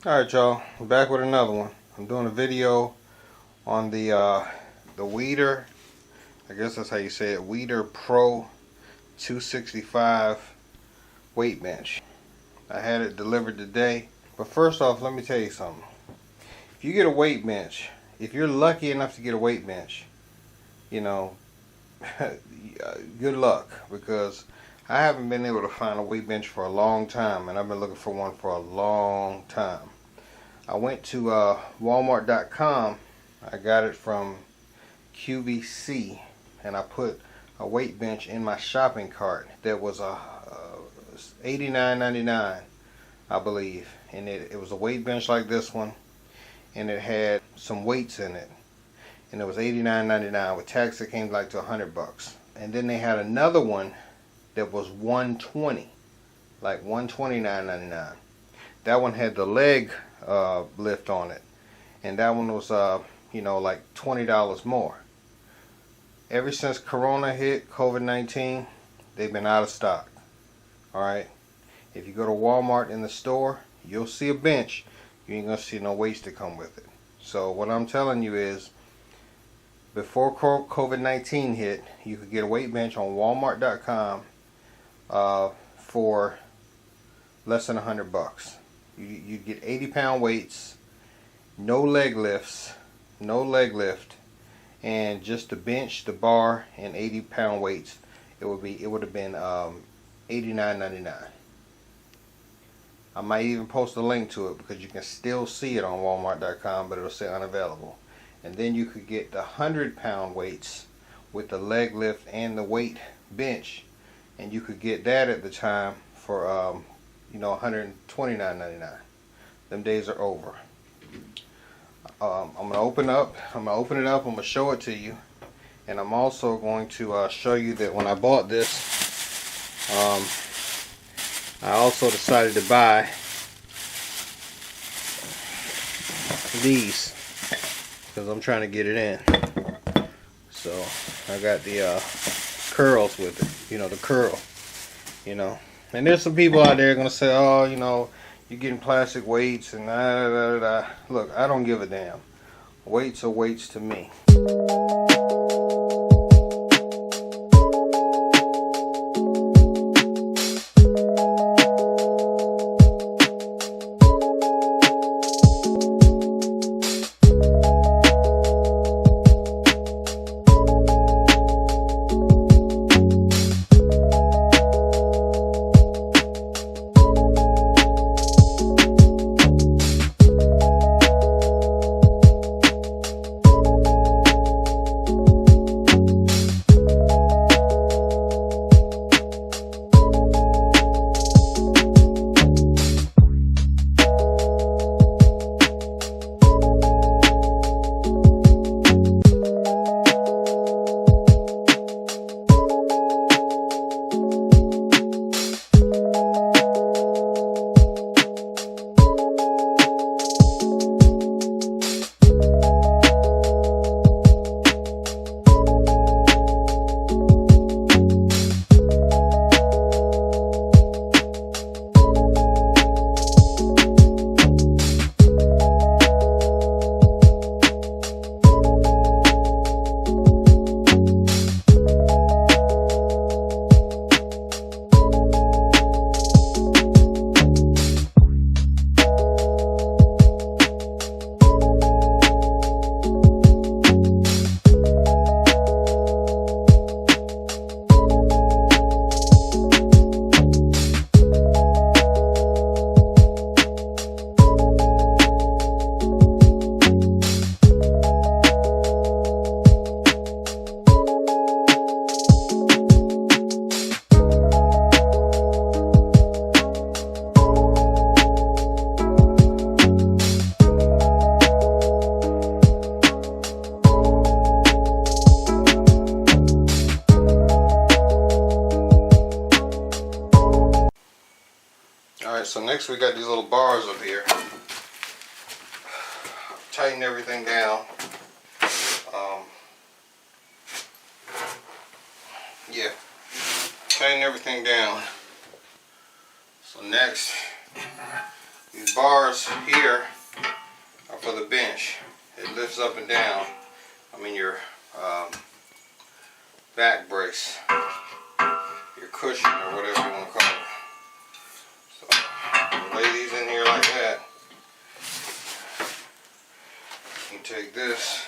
Alright y'all, I'm back with another one. I'm doing a video on the Weider, I guess that's how you say it, Weider Pro 265 weight bench. I had it delivered today. But first off, let me tell you something. If you get a weight bench, if you're lucky enough to get a weight bench, you know, good luck, because I haven't been able to find a weight bench for a long time, and I've been looking for one for a long time. I went to Walmart.com. I got it from QVC, and I put a weight bench in my shopping cart that was $89.99, I believe, and it was a weight bench like this one, and it had some weights in it, and it was $89.99. With tax it came like to $100. And then they had another one that was $120, like $129.99. That one had the leg lift on it, and that one was like $20 more. Ever since Corona hit, COVID-19, they've been out of stock. Alright, if you go to Walmart in the store, you'll see a bench, you ain't gonna see no weights to come with it. So what I'm telling you is, before COVID-19 hit, you could get a weight bench on Walmart.com for less than $100. You'd get 80-pound weights, no leg lifts, no leg lift, and just the bench, the bar, and 80-pound weights. It would have been $89.99. I might even post a link to it because you can still see it on Walmart.com, but it'll say unavailable. And then you could get the 100-pound weights with the leg lift and the weight bench, and you could get that at the time for $129.99. Them days are over. I'm gonna open it up. I'm gonna show it to you, and I'm also going to show you that when I bought this, I also decided to buy these because I'm trying to get it in. So I got the curls with it. The curl. And there's some people out there gonna say, oh, you're getting plastic weights and da, da, da, da. Look, I don't give a damn. Weights are weights to me. Alright, so next we got these little bars up here. Tighten everything down. Yeah, tighten everything down. So next, These bars here are for the bench. It lifts up and down. I mean your back brace, your cushion, or whatever you want to call it. So you lay these in here like that. You take this,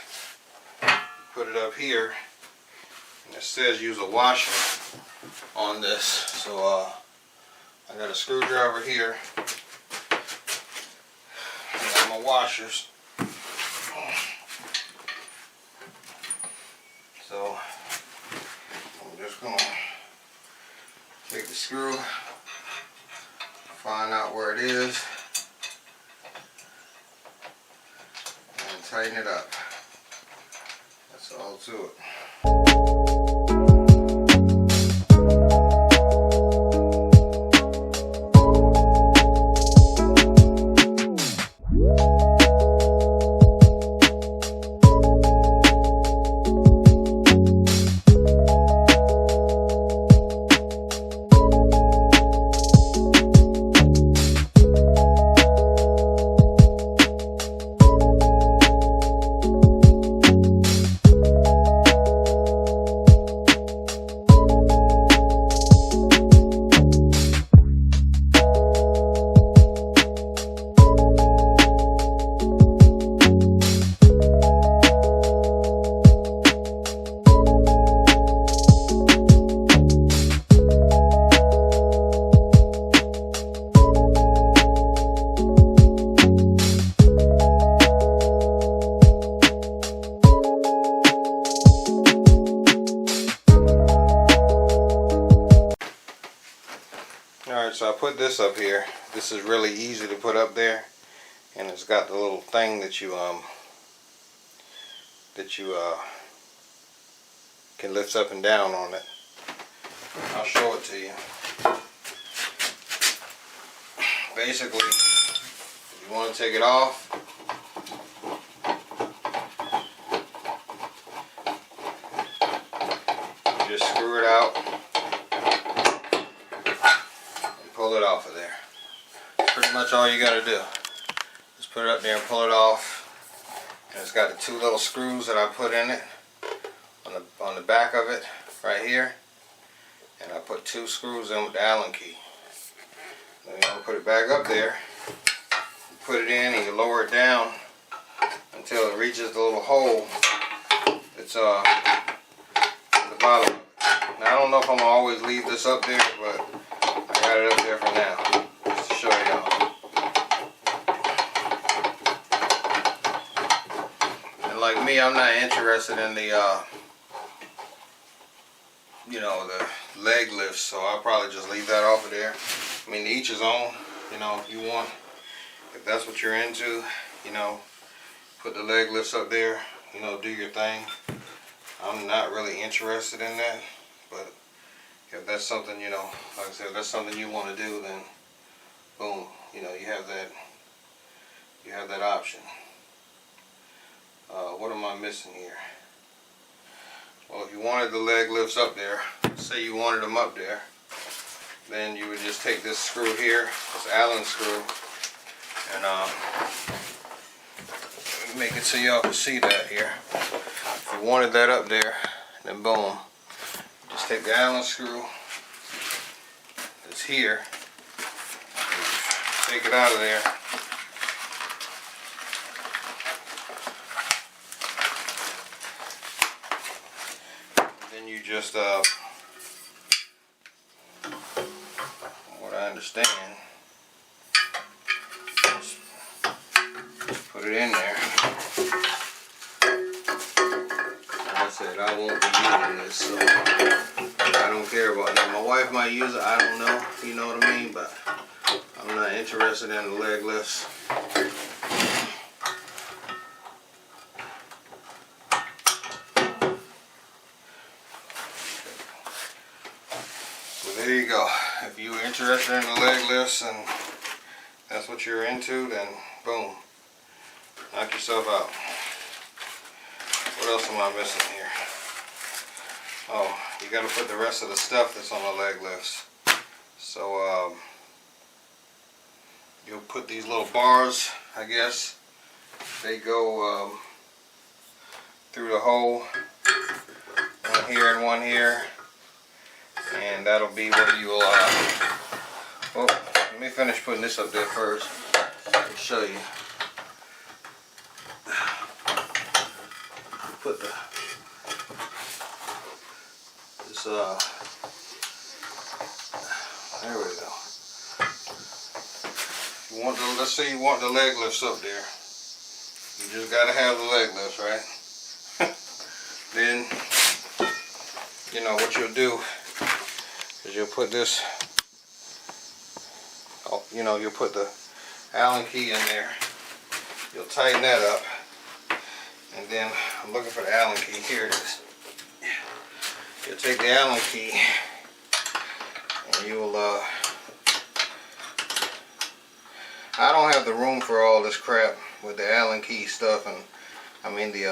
put it up here, and it says use a washer on this. So I got a screwdriver here. I got my washers. So I'm just going to take the screw, find out where it is, and tighten it up. That's all to it. Alright, so I put this up here. This is really easy to put up there, and it's got the little thing that you can lift up and down on it. I'll show it to you. Basically, if you want to take it off, you just screw it out. Pull it off of there. That's pretty much all you got to do. Just put it up there and pull it off. And it's got the two little screws that I put in it on the back of it right here. And I put two screws in with the Allen key. Then you're gonna put it back up there. You put it in and you lower it down until it reaches the little hole that's at the bottom. Now I don't know if I'm gonna always leave this up there, but I got it up there for now, just to show y'all. And like me, I'm not interested in the, the leg lifts, so I'll probably just leave that off of there. I mean, to each his own. If you want, if that's what you're into, put the leg lifts up there, do your thing. I'm not really interested in that, but if that's something, like I said, if that's something you want to do, then boom, you have that option. What am I missing here? Well, if you wanted the leg lifts up there, say you wanted them up there, then you would just take this screw here, this Allen screw, and make it so y'all can see that here. If you wanted that up there, then boom. Just take the Allen screw that's here, take it out of there, and then you just, from what I understand, just put it in there. Like I said, I won't be using this, so I don't care about that. My wife might use it, I don't know, you know what I mean, but I'm not interested in the leg lifts. So there you go. If you're interested in the leg lifts and that's what you're into, then boom, knock yourself out. What else am I missing here? Oh, you got to put the rest of the stuff that's on the leg lifts. So you'll put these little bars, I guess. They go through the hole, one here and one here, and that'll be where you'll well, let me finish putting this up there first. I'll show you. Put this there we go. You want the, let's say you want the leg lifts up there. You just gotta have the leg lifts, right? Then, you know what you'll do is you'll put this, you know, you'll put the Allen key in there. You'll tighten that up. And then I'm looking for the Allen key. Here it is. You'll take the Allen key and you'll I don't have the room for all this crap with the Allen key stuff, and I mean the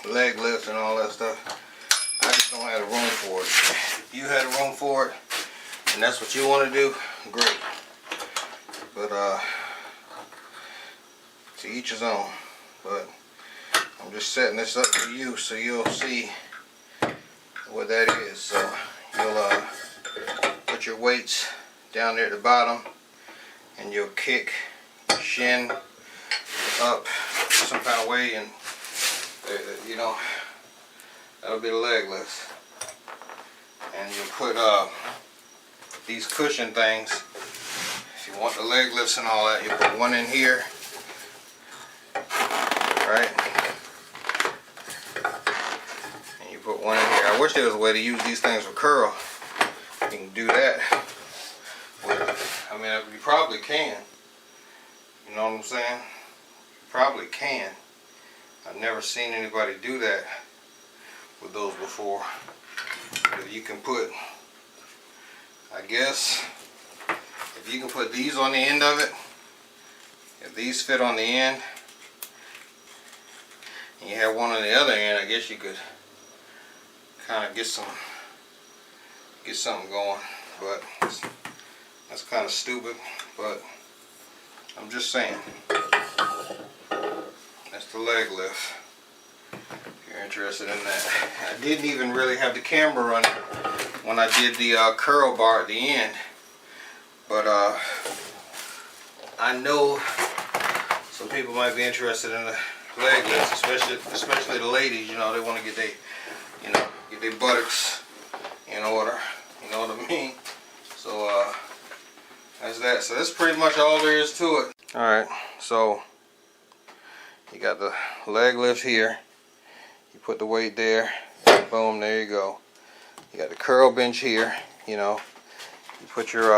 leg lifts and all that stuff. I just don't have the room for it. If you had a room for it and that's what you want to do, great. But to each his own. But I'm just setting this up for you so you'll see what that is. So you'll put your weights down there at the bottom, and you'll kick your shin up some kind of way, and you know, that'll be the leg lift. And you'll put these cushion things. If you want the leg lifts and all that, you put one in here, right? And you put one in here. I wish there was a way to use these things with curl. You can do that with, I mean, you probably can. You know what I'm saying? You probably can. I've never seen anybody do that with those before. But you can put, I guess, if you can put these on the end of it, if these fit on the end, and you have one on the other end, I guess you could kind of get something going. But that's kind of stupid, but I'm just saying. That's the leg lift, if you're interested in that. I didn't even really have the camera running when I did the curl bar at the end, but I know some people might be interested in the leg lifts, especially the ladies. You know, they want to get their buttocks in order. You know what I mean? So that's that. So that's pretty much all there is to it. All right. So you got the leg lift here. You put the weight there. Boom. There you go. You got the curl bench here. You know, you put your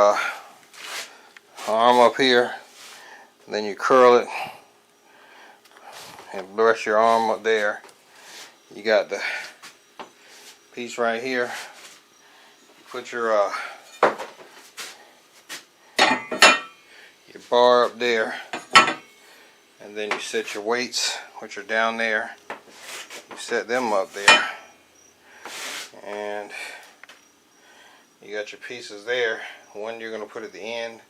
arm up here, and then you curl it and brush your arm up there. You got the piece right here. You put your bar up there, and then you set your weights, which are down there. You set them up there, and you got your pieces there. One you're going to put at the end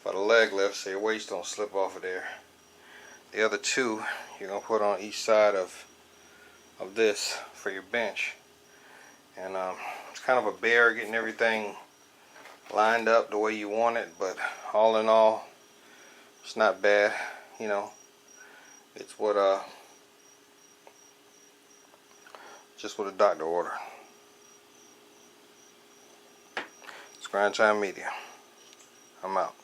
for the leg lift so your weights don't slip off of there. The other two you're going to put on each side of this for your bench. And it's kind of a bear getting everything lined up the way you want it, but all in all, it's not bad. You know, it's what just what a doctor ordered. It's Grind Time Media. I'm out.